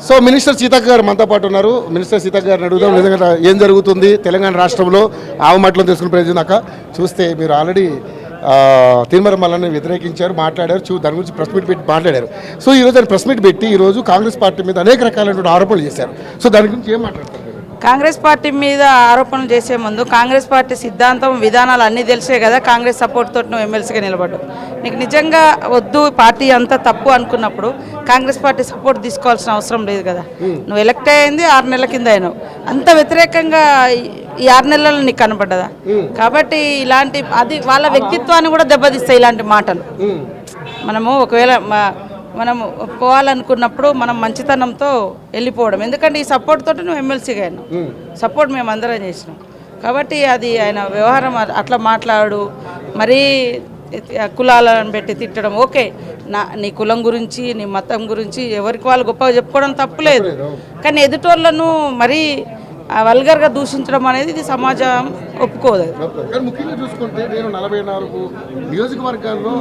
So minister Seethakka గారు మనతో పాటు ఉన్నారు. మినిస్టర్ సీతక్క గారిని అడుగుదాం, నిజంగా ఏం జరుగుతుంది తెలంగాణ రాష్ట్రంలో ఆవమట్లో తీసుకున్న ప్రయోజనాక చూస్తే మీరు ఆల్రెడీ తిరుమల మల్లని వ్యతిరేకించారు, మాట్లాడారు, దాని గురించి ప్రెస్ మీట్ పెట్టి మాట్లాడారు. సో ఈరోజు ఆయన ప్రెస్ మీట్ పెట్టి ఈరోజు కాంగ్రెస్ పార్టీ మీద అనేక రకాలైన ఆరోపణలు చేశారు. సో దాని గురించి ఏం మాట్లాడతారు? కాంగ్రెస్ పార్టీ మీద ఆరోపణలు చేసే ముందు కాంగ్రెస్ పార్టీ సిద్ధాంతం విధానాలు అన్నీ తెలిసే కదా కాంగ్రెస్ సపోర్ట్ తోటి నువ్వు ఎమ్మెల్సీగా నిలబడ్డావు. నీకు నిజంగా వద్దు పార్టీ అంతా తప్పు అనుకున్నప్పుడు కాంగ్రెస్ పార్టీ సపోర్ట్ తీసుకోవాల్సిన అవసరం లేదు కదా. నువ్వు ఎలక్ట్ అయింది 6 నెలల కింద అయినావు, అంత వ్యతిరేకంగా ఈ 6 నెలల్లో నీకు కనపడ్డదా? కాబట్టి ఇలాంటి అది వాళ్ళ వ్యక్తిత్వాన్ని కూడా దెబ్బతీస్తాయి ఇలాంటి మాటలు. మనము ఒకవేళ మనము పోవాలనుకున్నప్పుడు మనం మంచితనంతో వెళ్ళిపోవడం, ఎందుకంటే ఈ సపోర్ట్ తోటి నువ్వు ఎమ్మెల్సీగా అయినావు, సపోర్ట్ మేము అందరం చేసినాం. కాబట్టి అది ఆయన వ్యవహారం అట్లా మాట్లాడు, మరీ కులాలను పెట్టి తిట్టడం ఓకే. నీ కులం గురించి నీ మతం గురించి ఎవరికి వాళ్ళు గొప్పగా చెప్పుకోవడం తప్పులేదు, కానీ ఎదుటోళ్ళను మరీ వల్గర్గా దూషించడం అనేది ఇది సమాజం ఒప్పుకోదు. ముఖ్యంగా చూసుకుంటే నేను 44 నియోజకవర్గాల్లో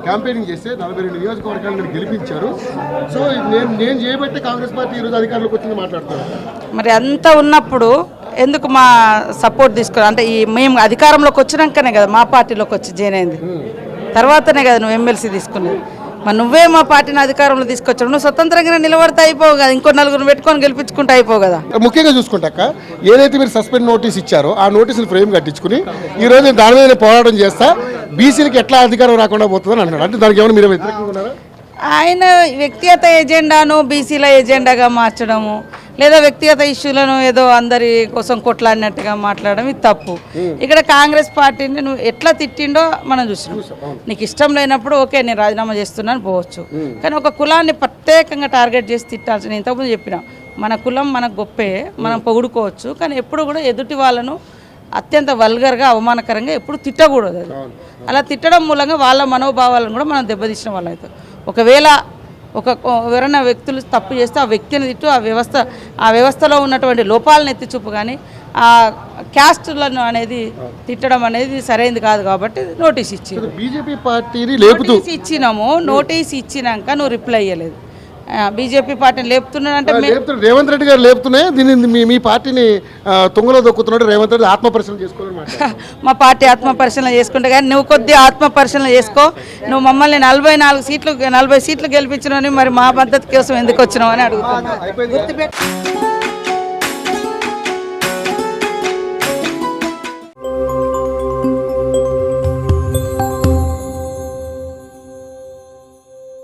క్యాంపెయినింగ్ చేస్తే 42 నియోజకవర్గాలను గెలిపించారు. సో నేను చేయబట్టి కాంగ్రెస్ పార్టీ ఈరోజు అధికారంలోకి వచ్చింది మాట్లాడుతాను. మరి అంత ఉన్నప్పుడు ఎందుకు మా సపోర్ట్ తీసుకోవాలి? అంటే మేము అధికారంలోకి వచ్చినాకనే కదా మా పార్టీలోకి వచ్చి జాయిన్ అయింది, తర్వాతనే కదా నువ్వు ఎమ్మెల్సీ తీసుకునేది. మరి నువ్వే మా పార్టీని అధికారంలో తీసుకొచ్చావు, నువ్వు స్వతంత్రంగా నిలబడితే అయిపోవు కదా, ఇంకో 4 పెట్టుకొని గెలిపించుకుంటే అయిపోవు కదా. ముఖ్యంగా చూసుకుంటాక ఏదైతే మీరు సస్పెండ్ నోటీస్ ఇచ్చారో ఆ నోటీసులు ఫ్రేమ్ కట్టించుకుని ఈరోజు నేను దాని మీద పోరాటం చేస్తా, బీసీలకి ఎట్లా అధికారం రాకుండా పోతుందని అంటున్నాడు. అంటే దానికి ఏమైనా మీరు వ్యతిరేకంగా ఉన్నారా? ఆయన వ్యక్తిగత ఎజెండాను బీసీల ఎజెండాగా మార్చడము, లేదా వ్యక్తిగత ఇష్యూలను ఏదో అందరి కోసం కొట్లాడినట్టుగా మాట్లాడడం ఇది తప్పు. ఇక్కడ కాంగ్రెస్ పార్టీని నువ్వు ఎట్లా తిట్టిండో మనం చూసినాం. నీకు ఇష్టం లేనప్పుడు ఓకే నేను రాజీనామా చేస్తున్నాను పోవచ్చు, కానీ ఒక కులాన్ని ప్రత్యేకంగా టార్గెట్ చేసి తిట్టాల్సి నేను ఇంతకుముందు చెప్పినా, మన కులం మనకు గొప్పే, మనం పొగుడుకోవచ్చు, కానీ ఎప్పుడు కూడా ఎదుటి వాళ్ళను అత్యంత వల్గర్గా అవమానకరంగా ఎప్పుడు తిట్టకూడదు. అది అలా తిట్టడం మూలంగా వాళ్ళ మనోభావాలను కూడా మనం దెబ్బతీసిన వాళ్ళు అవుతాం. ఒకవేళ ఎవరైనా వ్యక్తులు తప్పు చేస్తే ఆ వ్యక్తిని తిట్టు, ఆ వ్యవస్థలో ఉన్నటువంటి లోపాలను ఎత్తి చూపు, కానీ ఆ క్యాస్టులను అనేది తిట్టడం అనేది సరైనది కాదు. కాబట్టి నోటీస్ ఇచ్చింది, బీజేపీ పార్టీని ఇచ్చినాము. నోటీస్ ఇచ్చినాక నువ్వు రిప్లై అయ్యలేదు. బీజేపీ పార్టీని లేపుతున్నాడంటే రేవంత్ రెడ్డి గారు లేపుతున్నాయి, దీన్ని మీ పార్టీని తుంగలో దొక్కుతున్నాడు రేవంత్ రెడ్డి. ఆత్మపరిశీలన చేసుకోవాలి, మా పార్టీ ఆత్మపరిశీలన చేసుకుంటే, కానీ నువ్వు కొద్దిగా ఆత్మపరిశీలన చేసుకో. నువ్వు మమ్మల్ని 40 సీట్లు గెలిపించినవని మరి మా పద్ధతి కోసం ఎందుకు వచ్చినావు అని అడుగుతున్నావు.